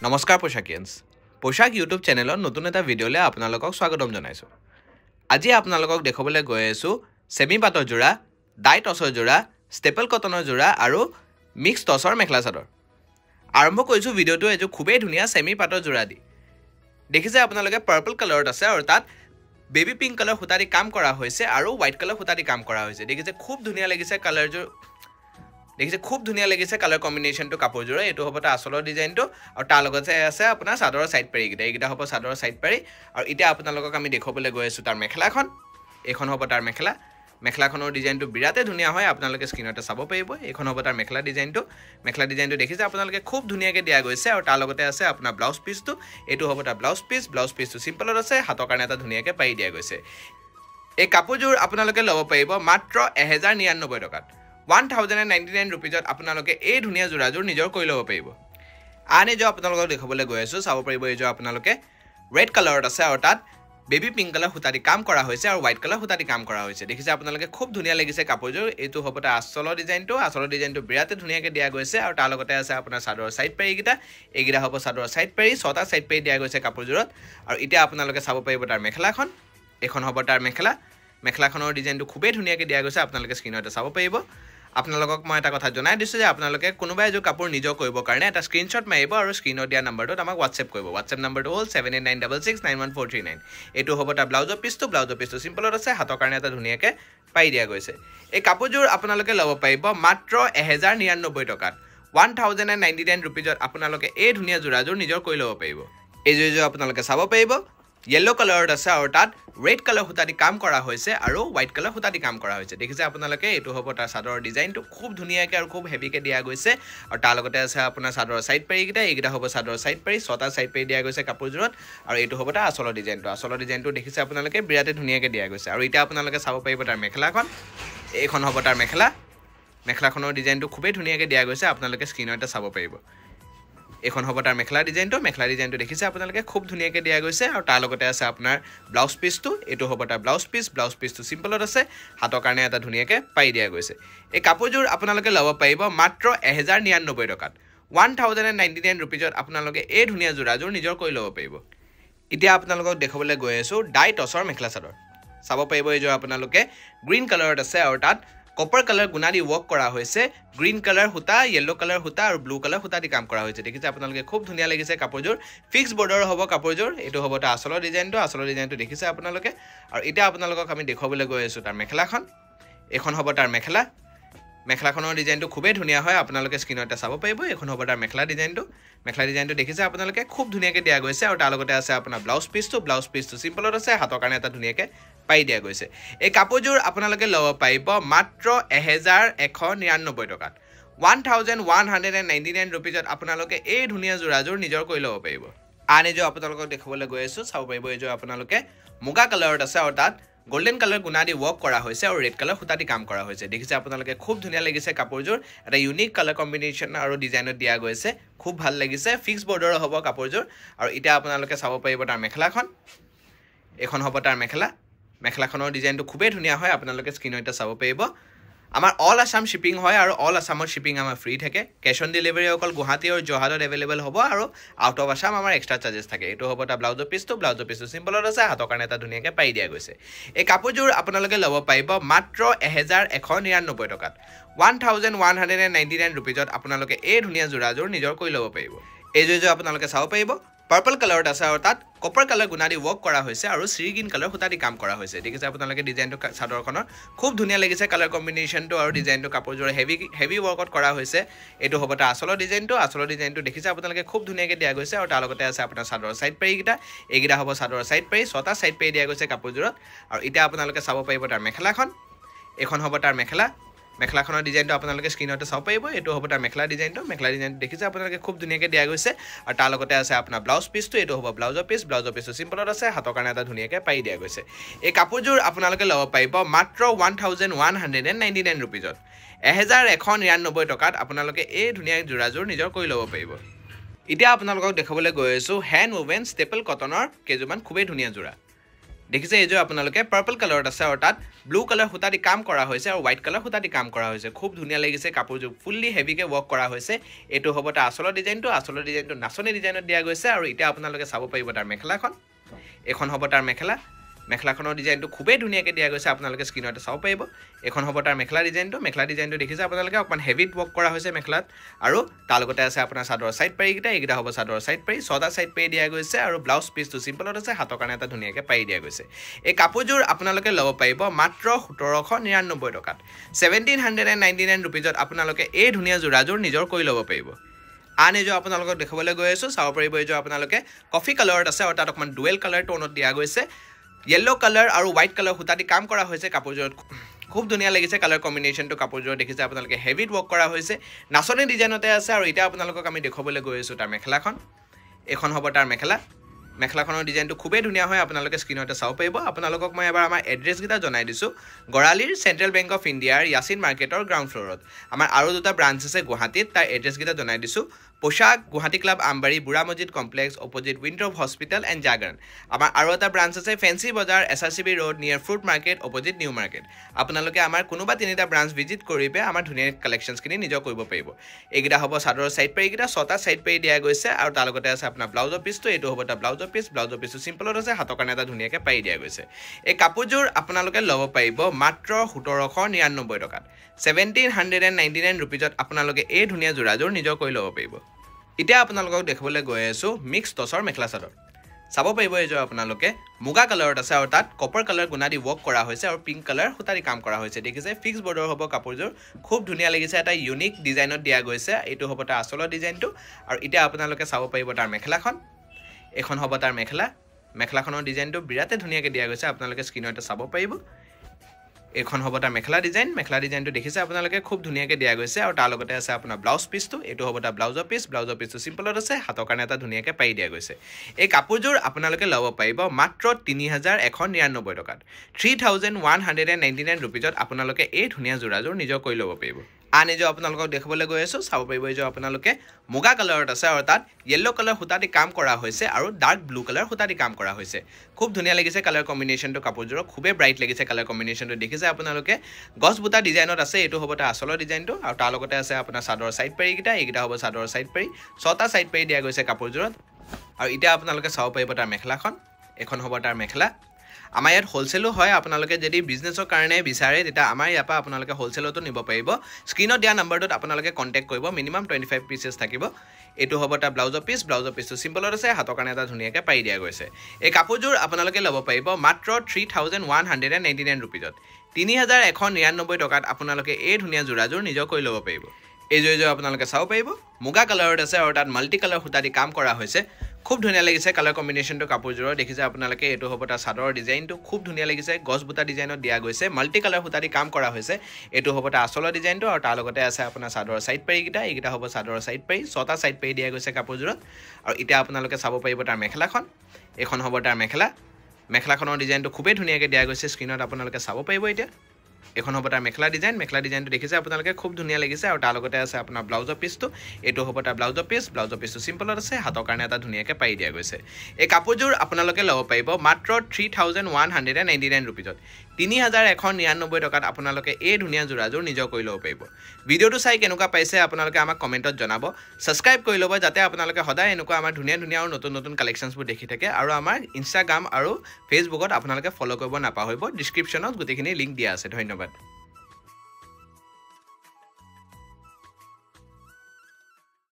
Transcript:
নমস্কাৰ পোশাকিয়ানছ পোশাক ইউটিউব চেনেলৰ নতুন এটা ভিডিঅ'লৈ আপোনালোকক স্বাগতম জনাইছো আজি আপোনালোকক দেখাবলৈ গৈ আছো সেমি পাটৰ জোৰা ডাই টছৰ জোৰা ষ্টেপল কটনৰ জোৰা আৰু মিক্স টছৰ মেখেলা চাদৰ আৰম্ভ কৰিছো ভিডিঅ'টো এজো খুবেই ধুনীয়া সেমি পাটৰ জোৰা দি দেখিছে আপোনালোকে পাৰ্পল কালাৰত আছে আৰু তাত বেবি পিংক কালাৰ সুতাৰি কাম কৰা হৈছে আৰু হোৱাইট কালাৰ সুতাৰি কাম কৰা হৈছে দেখিছে খুব ধুনীয়া লাগিছে কালাৰজোৰ দেখিছে খুব ধুনীয়া লাগিছে কালাৰ কম্বিনেশনটো কাপোৰজোৰ এটো হ'ব তা আসলৰ ডিজাইনটো আৰু তাৰ লগতে আছে আপোনাৰ চাদৰৰ সাইড পাৰি এইটা হ'ব চাদৰৰ সাইড পাৰি আৰু ইটা আপোনালোকক আমি দেখবলৈ গৈ আছো তাৰ মেখেলাখন এখন হ'ব তাৰ মেখেলাখনৰ ডিজাইনটো বিৰাতে ধুনীয়া হয় আপোনালোকে স্ক্ৰিনতে চাব পাৰিব এখন হ'ব তাৰ মেখেলা ডিজাইনটো দেখিছে আপোনালোকে খুব ধুনীয়াকৈ দিয়া গৈছে আৰু তাৰ লগতে আছে আপোনাৰ ব্লাউজ পিচটো এটো হ'ব তাৰ ব্লাউজ পিচটো সিম্পলত আছে হাতৰ কাৰণে এটা ধুনীয়াকৈ পাৰি দিয়া গৈছে এই কাপোৰজোৰ আপোনালোকে ল'ব পাৰিব মাত্ৰ 1099 টকাত 1099 rupeesত আপোনালোকে এই ধুনীয়া জোৰাজোৰ নিজৰ কৰি ল'ব পাৰিব আনে যে আপোনালোকক দেখাবলৈ গৈ আছো চাব পাৰিব এই যে আপোনালোকে ৰেড কালাৰত আছে আৰু তাত বেবি পিংক কালাৰ সুতাৰি কাম কৰা হৈছে আৰু হোৱাইট কালাৰ সুতাৰি কাম কৰা হৈছে দেখিছে আপোনালোকে খুব ধুনীয়া লাগিছে কাপোৰজোৰ এটো হ'ব তা আসলৰ ডিজাইনটো বিৰাতে ধুনীয়াকৈ দিয়া গৈছে আৰু তাৰ লগতে আছে আপোনাৰ চাদৰৰ সাইড পাৰি এইগিটা হ'ব চাদৰৰ সাইড পাৰি ছটা সাইড পাৰি দিয়া গৈছে কাপোৰজোৰত আৰু এতিয়া আপোনালোকে চাব পাৰিব তাৰ মেখেলাখন এখন হ'ব তাৰ মেখেলাখনৰ ডিজাইনটো খুবেই ধুনীয়াকৈ দিয়া গৈছে আপোনালোকে স্ক্ৰিনতে চাব পাৰিব আপোনালোকক মই এটা কথা জনাই দিছো যে আপোনালোকে কোনোবা এজো কাপোৰ নিজৰ কৰিব কাৰণে এটা স্ক্ৰিনশ্বট মাৰিব আৰু স্ক্ৰিনত দিয়া নম্বৰটোত আমাক WhatsApp কৰিব WhatsApp নম্বৰটো হ'ল 7896691439 এটো হ'ব তা ব্লাউজৰ পিচটো সিম্পলত আছে হাতৰ কাৰণে এটা ধুনীয়াকৈ পাই দিয়া গৈছে এই কাপোৰজোৰ আপোনালোকে ল'ব পাৰিব মাত্ৰ 1099 টকাত 1099 rupeesত আপোনালোকে এই ধুনীয়া জোৰাজোৰ নিজৰ কৰি ল'ব পাৰিব এই জোৰ আপোনালোকে চাব পাৰিব yellow কালাৰত আছে আৰু তাত red কালাৰ সুতাৰি কাম কৰা হৈছে আৰু white কালাৰ সুতাৰি কাম কৰা হৈছে দেখিছে আপোনালোকে এটো হ'ব তাৰ চাদৰৰ ডিজাইনটো খুব ধুনীয়াকৈ আৰু খুব হেভিকৈ দিয়া গৈছে আৰু তাৰ লগতে আছে আপোনাৰ চাদৰৰ সাইড পাৰি এইগিটা হ'ব চাদৰৰ সাইড পাৰি ছটা সাইড পাৰি দিয়া গৈছে কাপোৰজোৰত আৰু এটো হ'ব তাৰ আসলৰ ডিজাইনটো দেখিছে আপোনালোকে বিৰাতে ধুনীয়াকৈ দিয়া গৈছে আৰু এটা আপোনালোকে চাব পাৰিব তাৰ মেখেলাখন এইখন হ'ব তাৰ মেখেলাখনৰ ডিজাইনটো খুবেই ধুনীয়াকৈ দিয়া গৈছে আপোনালোকে স্ক্ৰিনতে চাব পাৰিব এখন হ'ব তাৰ মেখেলা ডিজাইনটো দেখিছে আপোনালোকে খুব ধুনীয়াকৈ দিয়া গৈছে আৰু তাৰ লগতে আছে আপোনাৰ ব্লাউজ পিচটো এটো হ'ব তাৰ ব্লাউজ পিচটো সিম্পলত আছে হাতৰ কাৰণে এটা ধুনীয়াকৈ পাৰি দিয়া গৈছে এই কাপোৰজোৰ আপোনালোকে ল'ব পাৰিব মাত্ৰ 1099 টকাত 1099 rupeesত আপোনালোকে এই ধুনীয়া জোৰাজোৰ নিজৰ কৰি ল'ব পাৰিব এতিয়া আপোনালোকক দেখাবলৈ গৈ আছো ডাই টছৰ মেখেলা চাদৰ চাব পাৰিব এই যে আপোনালোকে গ্ৰীণ কালাৰত আছে আৰু তাত কপাৰ কালাৰ গুণাদি ওয়াৰ্ক কৰা হৈছে গ্ৰীণ কালাৰ হুতা yellow কালাৰ হুতা আৰু ব্লু কালাৰ হুতা দি কাম কৰা হৈছে দেখিছে আপোনালোকে খুব ধুনীয়া লাগিছে কাপোৰজোৰ ফিক্স বৰ্ডাৰ হ'ব কাপোৰজোৰ এটো হ'ব তা আসলৰ ডিজাইনটো দেখিছে আপোনালোকে আৰু এটা আপোনালোকক আমি দেখাবলৈ গৈ আছো তাৰ মেখেলাখন এখন হ'ব তাৰ মেখেলাখনৰ ডিজাইনটো খুবেই ধুনীয়া হয় আপোনালোকে স্ক্ৰিনতে চাব পাৰিব এখন হ'ব তাৰ মেখেলা ডিজাইনটো দেখিছে আপোনালোকে খুব ধুনীয়াকৈ দিয়া গৈছে আৰু তাৰ লগতে আছে আপোনাৰ ব্লাউজ পিচটো সিম্পলত আছে হাতৰ কাৰণে এটা ধুনীয়াকৈ পাই দিয়া গৈছে এই কাপোৰজোৰ আপোনালোকে ল'ব পাৰিব মাত্ৰ 1199 টকাত 1199 rupeesত আপোনালোকে এই ধুনীয়া জোৰাজোৰ নিজৰ কৰি ল'ব পাৰিব আনে যে আপোনালোকক দেখাবলৈ গৈ আছো চাব পাৰিব এই যে আপোনালোকে মুগা কালাৰত আছে আৰু তাত গোল্ডেন কালাৰ গুণাদি ওয়াৰ্ক কৰা হৈছে আৰু ৰেড কালাৰ সুতাদি কাম কৰা হৈছে দেখিছে আপোনালোকে খুব ধুনীয়া লাগিছে কাপোৰজোৰ এটা ইউনিক কালাৰ কম্বিনেশন আৰু ডিজাইনত দিয়া গৈছে খুব ভাল লাগিছে ফিক্স বৰ্ডাৰ হ'ব কাপোৰজোৰ আৰু এটা আপোনালোকে চাব পাৰিব তাৰ মেখেলাখন এখন হ'ব তাৰ মেখেলাখনৰ ডিজাইনটো খুবেই ধুনীয়া হয় আপোনালোকে স্ক্ৰিনতে চাব পাৰিব আমাৰ অল আসাম শিপিং হয় আৰু অল আসামৰ শিপিং আমাৰ ফ্ৰী থাকে কেশ অন ডেলিভাৰী অকল গুৱাহাটী আৰু জহাৰত এভেইলেবল হ'ব আৰু আউট অফ আসাম আমাৰ এক্সট্ৰা চাৰ্জেছ থাকে এটো হ'ব তা ব্লাউজৰ পিচটো সিম্পলত আছে হাতৰ কাৰণে এটা ধুনীয়াকৈ পাই দিয়া গৈছে এই কাপোৰজোৰ আপোনালোকে ল'ব পাৰিব মাত্ৰ 1199 টকাত 1199 rupeesত আপোনালোকে এই ধুনীয়া জোৰাজোৰ নিজৰ কৰি ল'ব পাৰিব এই যে আপোনালোকে চাব পাৰিব পাৰ্পল কালাৰত আছে আৰু তাত কপাৰ কালাৰ গুণাদি ওয়াৰ্ক কৰা হৈছে আৰু গ্ৰীণ কালাৰ সুতাদি কাম কৰা হৈছে দেখিছে আপোনালোকে ডিজাইনটো চাদৰখনৰ খুব ধুনীয়া লাগিছে কালাৰ কম্বিনেশনটো আৰু ডিজাইনটো কাপোৰজোৰ হেভি ওয়াৰ্কত কৰা হৈছে এটো হ'ব তা আসলৰ ডিজাইনটো দেখিছে আপোনালোকে খুব ধুনীয়াকৈ দিয়া গৈছে আৰু তাৰ লগতে আছে আপোনাৰ চাদৰৰ সাইড পাৰি এইগিটা হ'ব চাদৰৰ সাইড পাৰি ছটা সাইড পাৰি দিয়া গৈছে কাপোৰজোৰত আৰু এটা আপোনালোকে চাব পাৰিব তাৰ মেখেলাখন এখন হ'ব তাৰ মেখেলাখনৰ ডিজাইনটো আপোনালোকে স্ক্ৰিনতে চাব পাৰিব এটো হ'ব তাৰ মেখেলা ডিজাইনটো দেখিছে আপোনালোকে খুব ধুনীয়াকৈ দিয়া গৈছে আৰু তাৰ লগতে আছে আপোনাৰ ব্লাউজ পিচটো এটো হ'ব ব্লাউজৰ পিচটো সিম্পলত আছে হাতৰ কাৰণে এটা ধুনীয়াকৈ পাই দিয়া গৈছে এই কাপোৰজোৰ আপোনালোকে ল'ব পাৰিব মাত্ৰ 1199 rupeesত 1199 টকাত আপোনালোকে এই ধুনীয়া জোৰাজোৰ নিজৰ কৰি ল'ব পাৰিব এতিয়া আপোনালোকক দেখাবলৈ গৈ আছো হ্যান্ড ওভেন ষ্টেপল কটনৰ কেজুমান খুবেই ধুনীয়া জোৰা দেখিছে এইযোৰ আপোনালোকে পাৰ্পল কালাৰত আছে আৰু তাত ব্লু কালাৰ সূতা দি কাম কৰা হৈছে আৰু হোৱাইট কালাৰ সূতা দি কাম কৰা হৈছে খুব ধুনীয়া লাগিছে কাপোৰযোৰ ফুল্লি হেভিকে ৱৰ্ক কৰা হৈছে এইটো হ'ব তাৰ আচলৰ ডিজাইনটো নাচনী ডিজাইনত দিয়া গৈছে আৰু এতিয়া আপোনালোকে চাব পাৰিব তাৰ মেখেলাখন এখন হ'ব তাৰ মেখেলাখনৰ ডিজাইনটো খুবেই ধুনীয়াকৈ দিয়া গৈছে আপোনালোকে স্ক্ৰীনতে চাব পাৰিব এখন হ'ব তাৰ মেখেলা ডিজাইনটো দেখিছে আপোনালোকে অকমান হেভিত ৱৰ্ক কৰা হৈছে মেখেলাত আৰু তাৰ লগতে আছে আপোনাৰ চাদৰ সাইড পাৰি এইকেইটা হ'ব চাদৰ সাইড পাৰি 6টা সাইড পাৰি দিয়া গৈছে আৰু ব্লাউজ পিচটো সিম্পলত আছে হাতৰ কাৰণে এটা ধুনীয়াকৈ পাৰি দিয়া গৈছে এই কাপোৰযোৰ আপোনালোকে ল'ব পাৰিব মাত্ৰ 1799 টকাত 1799 ৰুপিজত আপোনালোকে এই ধুনীয়া যোৰাযোৰ নিজৰ কৰি ল'ব পাৰিব আন এযোৰ আপোনালোকক দেখাবলৈ গৈ আছো চাব পাৰিব এইযোৰ আপোনালোকে কফি কালাৰত আছে আৰু তাত অকমান ডুৱেল কালাৰ টোনত দিয়া গৈছে yellow color আৰু white color হুতা দি কাম কৰা হৈছে কাপোৰযোৰত খুব ধুনীয়া লাগিছে কালাৰ কম্বিনেশনটো কাপোৰযোৰত দেখিছে আপোনালোকে হেভিত ৱৰ্ক কৰা হৈছে নাচনী ডিজাইনতে আছে আৰু এটা আপোনালোকক আমি দেখাবলৈ গৈ আছো তাৰ মেখেলাখন এখন হ'ব তাৰ মেখেলাখনৰ ডিজাইনটো খুবেই ধুনীয়া হয় আপোনালোকে স্ক্ৰীনতে চাব পাৰিব আপোনালোকক মই এবাৰ আমাৰ এড্ৰেছ গিটা জনাই দিছো গৰালিৰ চেন্ট্ৰেল বেংক অফ ইণ্ডিয়াৰ ইয়াছিন মাৰ্কেটৰ গ্ৰাউণ্ড ফ্ল'ৰত আমাৰ আৰু দুটা ব্ৰাঞ্চ আছে গুৱাহাটীত তাৰ এড্ৰেছ গিটা জনাই দিছো পোশাক গুৱাহাটী ক্লাব আমবাৰী বুঢ়া মছজিদ কমপ্লেক্স অপোজিট উইন্ড্ৰপ হস্পিটেল এণ্ড জাগৰণ আমাৰ আৰু এটা ব্ৰাঞ্চ আছে ফেন্সি বজাৰ এছআৰচিবি ৰোড নিয়াৰ fruit market opposite new market আপোনালোকে আমাৰ কোনোবা তিনিটা ব্ৰাঞ্চ ভিজিট কৰিবে আমাৰ ধুনীয়া কালেকশ্যনছখিনি নিজৰ কৰিব পাৰিব এইকেইটা হ'ব চাদৰৰ সাইড পাৰি এইকেইটা 6টা সাইড পাৰি দিয়া গৈছে আৰু তাৰ লগতে আছে আপোনাৰ ব্লাউজৰ পিচটো এইটো হ'ব তাৰ ব্লাউজৰ পিচটো সিম্পলত আছে হাতৰ কাৰণে এটা ধুনীয়াকৈ পাৰি দিয়া গৈছে এই কাপোৰযোৰ আপোনালোকে ল'ব পাৰিব মাত্ৰ 1799 টকাত 1799 ৰুপিজত আপোনালোকে এই ধুনীয়া যোৰাযোৰ নিজৰ কৰি ল'ব পাৰিব এতিয়া আপোনালোকক দেখাবলৈ গৈ আছো মিক্স টছৰ মেখেলা চাদৰ চাব পাৰিব এইযোৰ আপোনালোকে মুগা কালাৰত আছে আৰু তাত কপাৰ কালাৰ গুণা দি ৱৰ্ক কৰা হৈছে আৰু পিংক কালাৰ সূতা দি কাম কৰা হৈছে দেখিছে ফিক্স বৰ্ডৰ হ'ব কাপোৰযোৰ খুব ধুনীয়া লাগিছে এটা ইউনিক ডিজাইনত দিয়া গৈছে এইটো হ'ব তাৰ আচলৰ ডিজাইনটো আৰু এতিয়া আপোনালোকে চাব পাৰিব তাৰ মেখেলাখন এখন হ'ব তাৰ মেখেলাখনৰ ডিজাইনটো বিৰাতে ধুনীয়াকৈ দিয়া গৈছে আপোনালোকে স্ক্ৰীনতে চাব পাৰিব এখন হ'ব তাৰ মেখেলা ডিজাইনটো দেখিছে আপোনালোকে খুব ধুনীয়াকৈ দিয়া গৈছে আৰু তাৰ লগতে আছে আপোনাৰ ব্লাউজ পিচটো এইটো হ'ব তাৰ ব্লাউজৰ পিচটো সিম্পলত আছে হাতৰ কাৰণে এটা ধুনীয়াকৈ পাৰি দিয়া গৈছে এই কাপোৰযোৰ আপোনালোকে ল'ব পাৰিব মাত্ৰ 3199 টকাত 3199 ৰুপিজত আপোনালোকে এই ধুনীয়া যোৰাযোৰ নিজৰ কৰি ল'ব পাৰিব আন এযোৰ আপোনালোকক দেখাবলৈ গৈ আছো চাব পাৰিব এইযোৰ আপোনালোকে মুগা কালাৰত আছে আৰু তাত yellow কালাৰ সূতা দি কাম কৰা হৈছে আৰু ডাৰ্ক ব্লু কালাৰ সূতা দি কাম কৰা হৈছে খুব ধুনীয়া লাগিছে কালাৰ কম্বিনেশনটো কাপোৰযোৰৰ খুবেই ব্ৰাইট লাগিছে কালাৰ কম্বিনেশনটো দেখিছে আপোনালোকে গছ বুটা ডিজাইনত আছে এইটো হ'ব তাৰ আচলৰ ডিজাইনটো আৰু তাৰ লগতে আছে আপোনাৰ চাদৰ সাইড পাৰি এইকেইটা হ'ব চাদৰ সাইড পাৰি 6টা সাইড পাৰি দিয়া গৈছে কাপোৰযোৰত আৰু এতিয়া আপোনালোকে চাব পাৰিব তাৰ মেখেলাখন এখন হ'ব তাৰ মেখেলা আমাৰ ইয়াত হোলসেলো হয় আপোনালোকে যদি বিজনেছৰ কাৰণে বিচাৰে তেতিয়া আমাৰ ইয়াৰ পৰা আপোনালোকে হোলসেলতো নিব পাৰিব স্ক্ৰীনত দিয়া নম্বৰটোত আপোনালোকে কন্টেক্ট কৰিব মিনিমাম 25 পিसेছ থাকিব এইটো হ'ব তাৰ ব্লাউজৰ পিচটো সিম্পলত আছে হাতৰ কাৰণে এটা ধুনীয়াকৈ পাৰি দিয়া গৈছে এই কাপোৰযোৰ আপোনালোকে ল'ব পাৰিব মাত্ৰ 3199 ৰুপিজত 3199 টকাত আপোনালোকে এই ধুনীয়া যোৰাযোৰ নিজৰ কৰি ল'ব পাৰিব এই যোৰ আপোনালোকে চাব পাৰিব মুগা কালাৰত আছে আৰু তাত মাল্টি কালাৰ সূতা দি কাম কৰা হৈছে খুব ধুনীয়া লাগিছে কালাৰ কম্বিনেশনটো কাপোৰযোৰৰ দেখিছে আপোনালোকে এইটো হ'ব তাৰ চাদৰৰ ডিজাইনটো খুব ধুনীয়া লাগিছে গছ বুটা ডিজাইনত দিয়া গৈছে মাল্টি কালাৰ সূতা দি কাম কৰা হৈছে এইটো হ'ব তাৰ আচলৰ ডিজাইনটো আৰু তাৰ লগতে আছে আপোনাৰ চাদৰ সাইড পাৰি এইকেইটা হ'ব চাদৰ সাইড পাৰি 6টা সাইড পাৰি দিয়া গৈছে কাপোৰযোৰত আৰু এতিয়া আপোনালোকে চাব পাৰিব তাৰ মেখেলাখন এখন হ'ব তাৰ মেখেলাখনৰ ডিজাইনটো খুবেই ধুনীয়াকৈ দিয়া গৈছে স্ক্ৰীনত আপোনালোকে চাব পাৰিব এতিয়া এখন হ'ব তাৰ মেখেলা ডিজাইনটো দেখিছে আপোনালোকে খুব ধুনীয়া লাগিছে আৰু তাৰ লগতে আছে আপোনাৰ ব্লাউজৰ পিচটো এইটো হ'ব তাৰ ব্লাউজৰ পিচটো সিম্পলত আছে হাতৰ কাৰণে এটা ধুনীয়াকৈ পাৰি দিয়া গৈছে এই কাপোৰযোৰ আপোনালোকে ল'ব পাৰিব মাত্ৰ 3199 ৰুপিজত 3199 টকাত আপোনালোকে এই ধুনীয়া যোৰাযোৰ নিজৰ কৰি ল'ব পাৰিব ভিডিঅ'টো চাই কেনেকুৱা পাইছে আপোনালোকে আমাক কমেণ্টত জনাব সাবস্ক্ৰাইব কৰি ল'ব যাতে আপোনালোকে সদায় এনেকুৱা আমাৰ ধুনীয়া আৰু নতুন কালেকশ্যনছবোৰ দেখি থাকে আৰু আমাৰ ইনষ্টাগ্ৰাম আৰু ফেচবুকত আপোনালোকে ফলো কৰিব নাপাহৰিব ডেছক্ৰিপশ্যনত গোটেইখিনি লিংক দিয়া আছে ধন্যবাদ